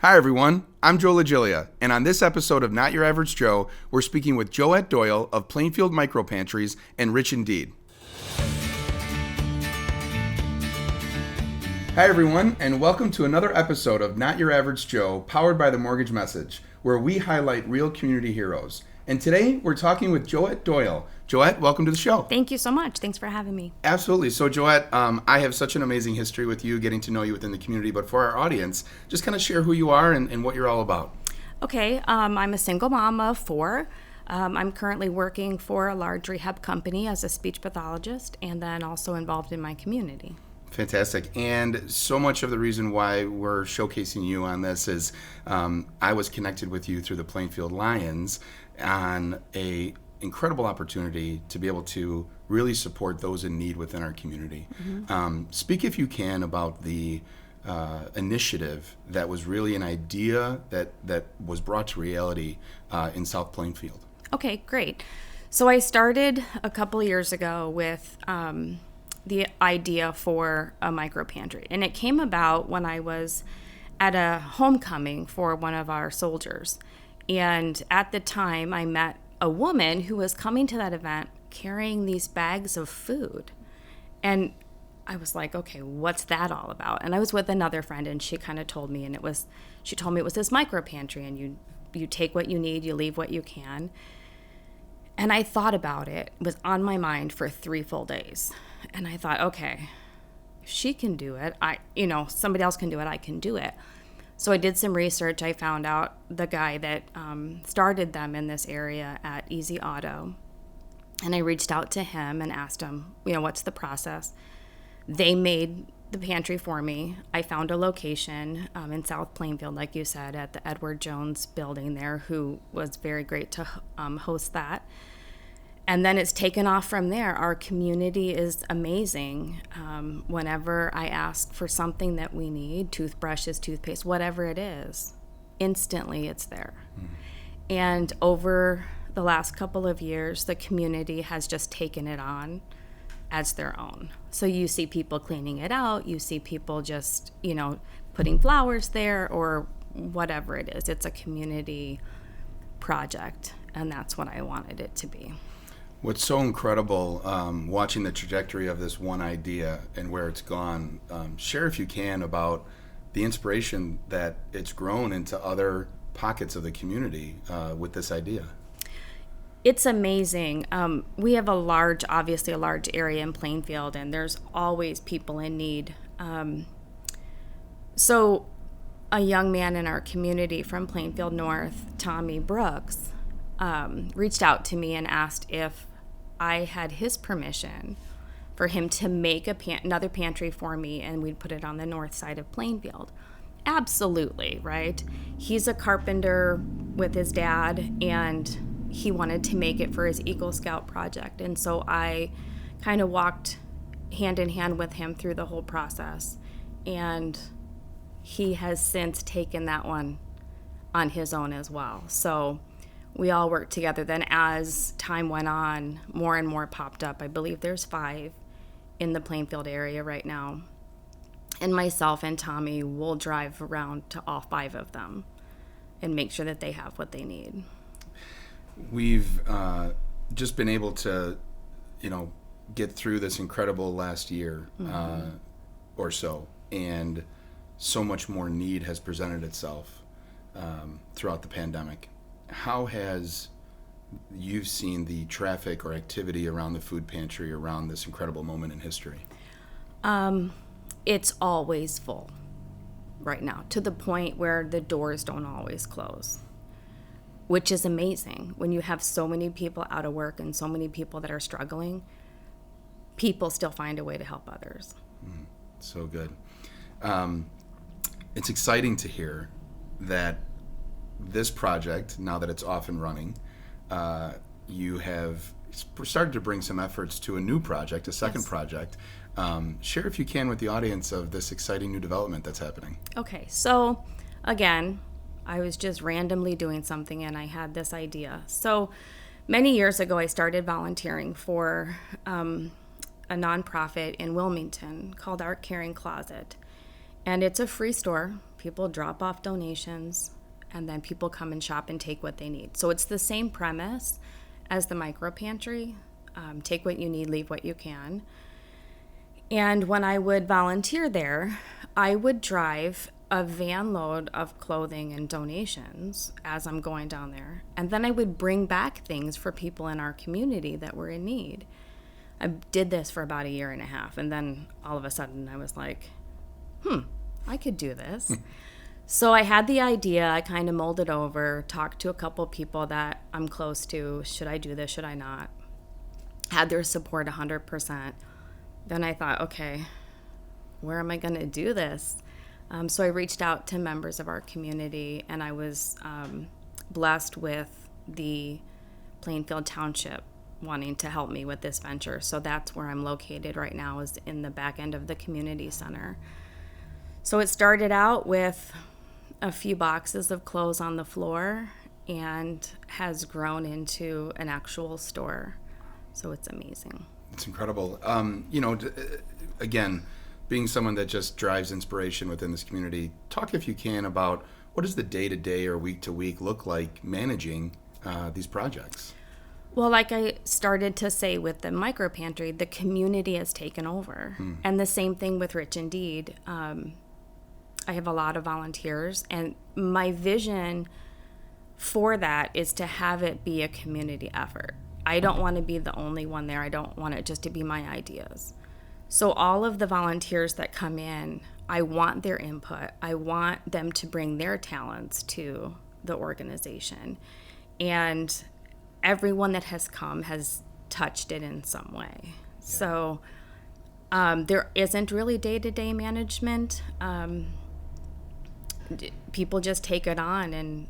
Hi, everyone. I'm Joe LaGilia, and on this episode of Not Your Average Joe, we're speaking with Joette Doyle of Plainfield Micro-Pantries and Rich Indeed. Hi, everyone, and welcome to another episode of Not Your Average Joe, powered by The Mortgage Message, where we highlight real community heroes. And today, we're talking with Joette Doyle. Joette, welcome to the show. Thank you so much. Thanks for having me. Absolutely. So, Joette, I have such an amazing history with you, getting to know you within the community, but for our audience, just kind of share who you are and what you're all about. Okay, I'm a single mom of four. I'm currently working for a large rehab company as a speech pathologist and then also involved in my community. Fantastic. And so much of the reason why we're showcasing you on this is I was connected with you through the Plainfield Lions on a incredible opportunity to be able to really support those in need within our community. Mm-hmm. Speak, if you can, about the initiative that was really an idea that was brought to reality in South Plainfield. Okay, great. So I started a couple years ago with the idea for a micro-pantry. And it came about when I was at a homecoming for one of our soldiers. And at the time, I met a woman who was coming to that event carrying these bags of food. And I was like, okay, what's that all about? And I was with another friend, and she kind of told me, she told me it was this micro-pantry, and you take what you need, you leave what you can. And I thought about it. It was on my mind for 3 full days. And I thought, okay, if she can do it, somebody else can do it, I can do it. So I did some research. I found out the guy that started them in this area at Easy Auto. And I reached out to him and asked him, what's the process? They made the pantry for me. I found a location in South Plainfield, like you said, at the Edward Jones building there, who was very great to host that. And then it's taken off from there. Our community is amazing. Whenever I ask for something that we need, toothbrushes, toothpaste, whatever it is, instantly it's there. Mm. And over the last couple of years, the community has just taken it on as their own. So you see people cleaning it out. You see people just, putting flowers there or whatever it is. It's a community project, and that's what I wanted it to be. What's so incredible, watching the trajectory of this one idea and where it's gone, share, if you can, about the inspiration that it's grown into other pockets of the community with this idea. It's amazing. We have a large area in Plainfield, and there's always people in need. So a young man in our community from Plainfield North, Tommy Brooks, reached out to me and asked if I had his permission for him to make another pantry for me, and we'd put it on the north side of Plainfield. Absolutely, right? He's a carpenter with his dad, and he wanted to make it for his Eagle Scout project. And so I kind of walked hand in hand with him through the whole process. And he has since taken that one on his own as well. So we all worked together. Then as time went on, more and more popped up. I believe there's 5 in the Plainfield area right now. And myself and Tommy will drive around to all 5 of them and make sure that they have what they need. We've just been able to, get through this incredible last year or so, and so much more need has presented itself throughout the pandemic. How has you seen the traffic or activity around the food pantry around this incredible moment in history? It's always full right now, to the point where the doors don't always close, which is amazing. When you have so many people out of work and so many people that are struggling, people still find a way to help others. So good. It's exciting to hear that this project, now that it's off and running, you have started to bring some efforts to a new project, a second project. Share, if you can, with the audience of this exciting new development that's happening. Okay, so again, I was just randomly doing something and I had this idea. So many years ago, I started volunteering for a nonprofit in Wilmington called Art Caring Closet. And it's a free store. People drop off donations, and then people come and shop and take what they need. So it's the same premise as the micro-pantry. Take what you need, leave what you can. And when I would volunteer there, I would drive a van load of clothing and donations as I'm going down there. And then I would bring back things for people in our community that were in need. I did this for about a year and a half. And then all of a sudden I was like, I could do this. So I had the idea, I kind of molded over, talked to a couple people that I'm close to. Should I do this? Should I not? Had their support 100%. Then I thought, okay, where am I going to do this? So I reached out to members of our community, and I was blessed with the Plainfield Township wanting to help me with this venture. So that's where I'm located right now, is in the back end of the community center. So it started out with a few boxes of clothes on the floor and has grown into an actual store. So it's amazing. It's incredible. Again, being someone that just drives inspiration within this community, talk if you can about what does the day-to-day or week-to-week look like managing these projects? Well, like I started to say with the micro-pantry, the community has taken over. And the same thing with Rich Indeed. I have a lot of volunteers, and my vision for that is to have it be a community effort. I don't want to be the only one there. I don't want it just to be my ideas. So all of the volunteers that come in, I want their input. I want them to bring their talents to the organization. And everyone that has come has touched it in some way. Yeah. So there isn't really day-to-day management. People just take it on and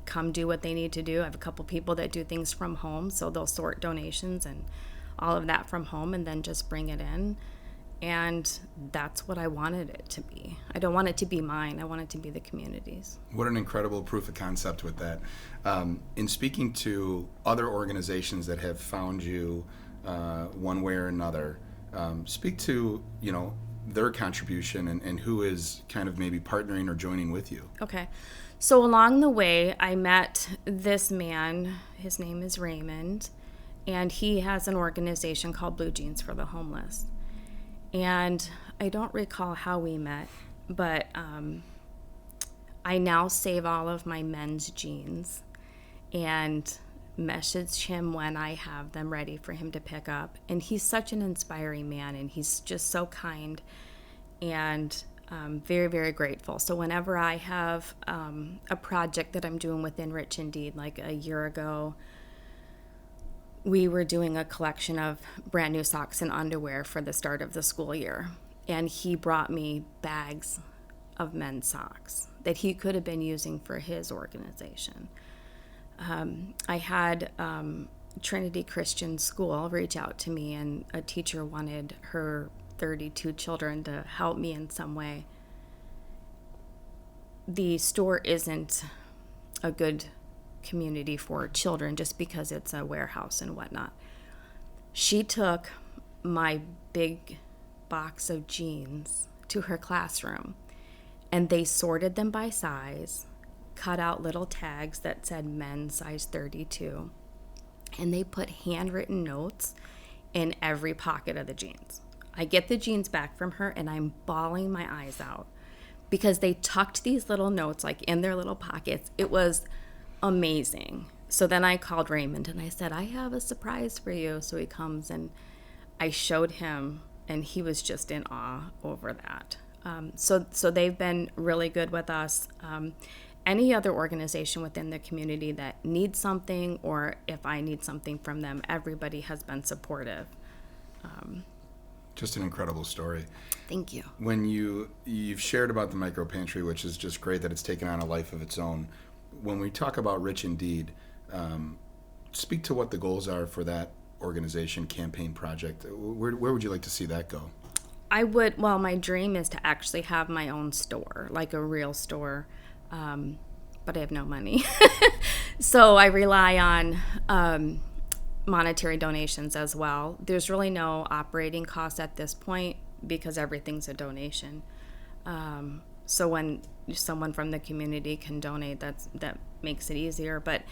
come do what they need to do. I have a couple people that do things from home, so they'll sort donations and all of that from home and then just bring it in. And that's what I wanted it to be. I don't want it to be mine. I want it to be the community's. What an incredible proof of concept with that. In speaking to other organizations that have found you one way or another, speak to, their contribution and who is kind of maybe partnering or joining with you. Okay. So along the way, I met this man. His name is Raymond, and he has an organization called Blue Jeans for the Homeless. And I don't recall how we met, but I now save all of my men's jeans and message him when I have them ready for him to pick up. And he's such an inspiring man, and he's just so kind and very, very grateful. So whenever I have a project that I'm doing within Rich Indeed, like a year ago, we were doing a collection of brand new socks and underwear for the start of the school year. And he brought me bags of men's socks that he could have been using for his organization. I had Trinity Christian School reach out to me, and a teacher wanted her 32 children to help me in some way. The store isn't a good community for children just because it's a warehouse and whatnot. She took my big box of jeans to her classroom, and they sorted them by size, cut out little tags that said men's size 32, and they put handwritten notes in every pocket of the jeans. I get the jeans back from her, and I'm bawling my eyes out because they tucked these little notes like in their little pockets. It was amazing. So then I called Raymond and I said, I have a surprise for you. So he comes and I showed him, and he was just in awe over that. So they've been really good with us. Any other organization within the community that needs something, or if I need something from them, everybody has been supportive. Just an incredible story. Thank you. When you've shared about the micro-pantry, which is just great that it's taken on a life of its own. When we talk about Rich Indeed, speak to what the goals are for that organization, campaign, project. Where would you like to see that go? My dream is to actually have my own store, like a real store, but I have no money. So I rely on monetary donations as well. There's really no operating cost at this point because everything's a donation. So when someone from the community can donate, that makes it easier. But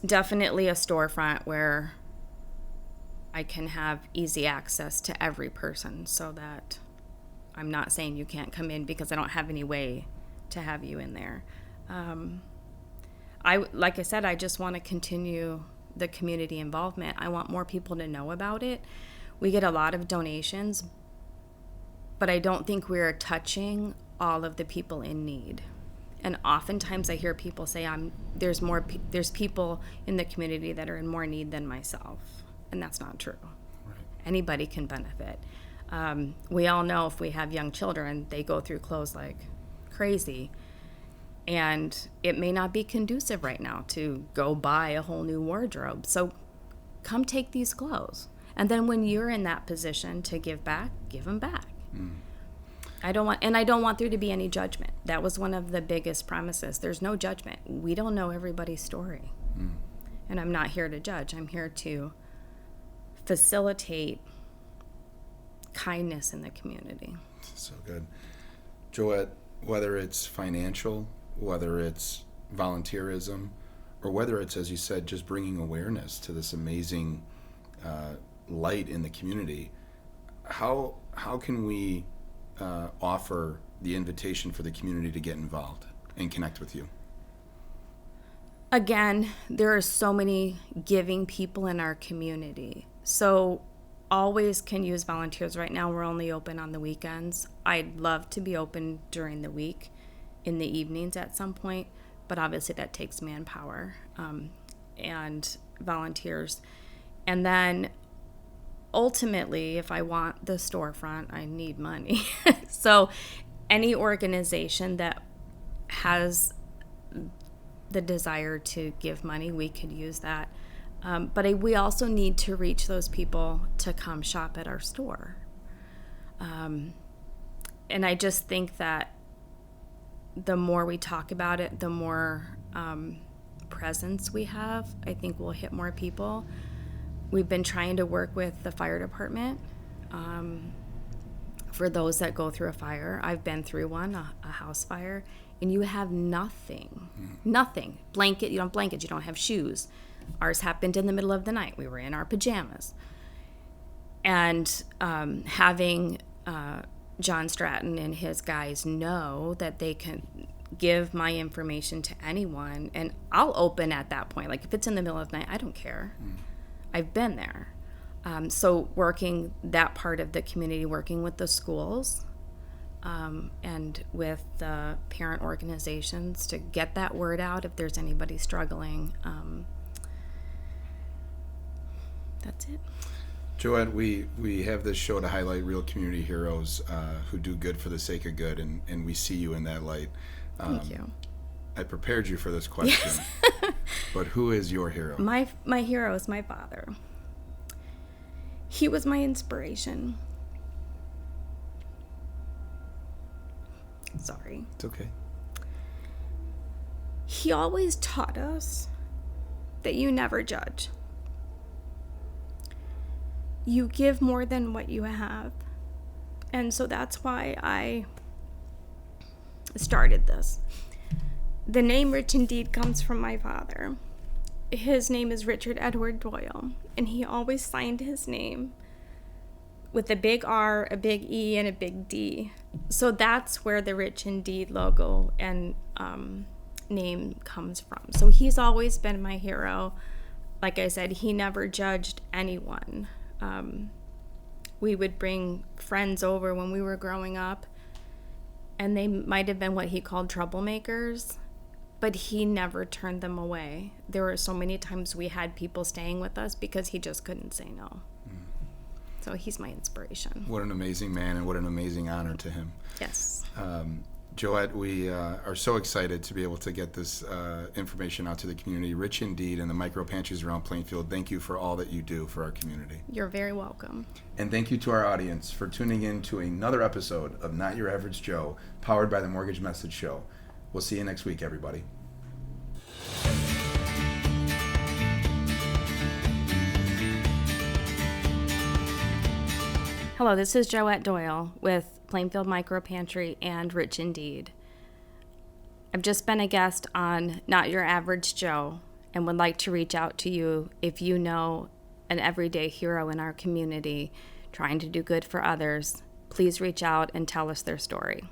definitely a storefront where I can have easy access to every person, so that I'm not saying you can't come in because I don't have any way to have you in there. Like I said, I just want to continue the community involvement. I want more people to know about it. We get a lot of donations, but I don't think we're touching all of the people in need. And oftentimes I hear people say, there's people in the community that are in more need than myself. And that's not true. Right. Anybody can benefit. We all know if we have young children, they go through clothes like crazy. And it may not be conducive right now to go buy a whole new wardrobe. So come take these clothes. And then when you're in that position to give back, give them back. Mm. I don't want there to be any judgment. That was one of the biggest promises. There's no judgment. We don't know everybody's story. Mm. And I'm not here to judge. I'm here to facilitate kindness in the community. So good. Joette, whether it's financial, whether it's volunteerism, or whether it's, as you said, just bringing awareness to this amazing light in the community, how can we offer the invitation for the community to get involved and connect with you? Again, there are so many giving people in our community. So always can use volunteers. Right now we're only open on the weekends. I'd love to be open during the week in the evenings at some point, but obviously that takes manpower and volunteers. And then ultimately, if I want the storefront, I need money. So any organization that has the desire to give money, we could use that. But we also need to reach those people to come shop at our store. And I just think that the more we talk about it, the more presence we have, I think we'll hit more people. We've been trying to work with the fire department for those that go through a fire. I've been through one, a house fire, and you have nothing. Nothing. Blanket, you don't have blankets, you don't have shoes. Ours happened in the middle of the night. We were in our pajamas. And having John Stratton and his guys know that they can give my information to anyone, and I'll open at that point. Like if it's in the middle of the night, I don't care. I've been there. So working that part of the community, working with the schools and with the parent organizations to get that word out if there's anybody struggling. That's it. Joette, we have this show to highlight real community heroes who do good for the sake of good, and we see you in that light. Thank you. I prepared you for this question, yes. But who is your hero? My hero is my father. He was my inspiration. Sorry. It's okay. He always taught us that you never judge. You give more than what you have. And so that's why I started this. The name Rich Indeed comes from my father. His name is Richard Edward Doyle, and he always signed his name with a big R, a big E, and a big D. So that's where the Rich Indeed logo and name comes from. So he's always been my hero. Like I said, he never judged anyone. We would bring friends over when we were growing up, and they might have been what he called troublemakers, but he never turned them away. There were so many times we had people staying with us because he just couldn't say no. So he's my inspiration. What an amazing man, and what an amazing honor to him. Yes. Joette, we are so excited to be able to get this information out to the community. Rich Indeed and the micro-pantries around Plainfield, thank you for all that you do for our community. You're very welcome. And thank you to our audience for tuning in to another episode of Not Your Average Joe, powered by the Mortgage Message Show. We'll see you next week, everybody. Hello, this is Joette Doyle with Plainfield Micro-Pantry, and Rich Indeed. I've just been a guest on Not Your Average Joe and would like to reach out to you if you know an everyday hero in our community trying to do good for others. Please reach out and tell us their story.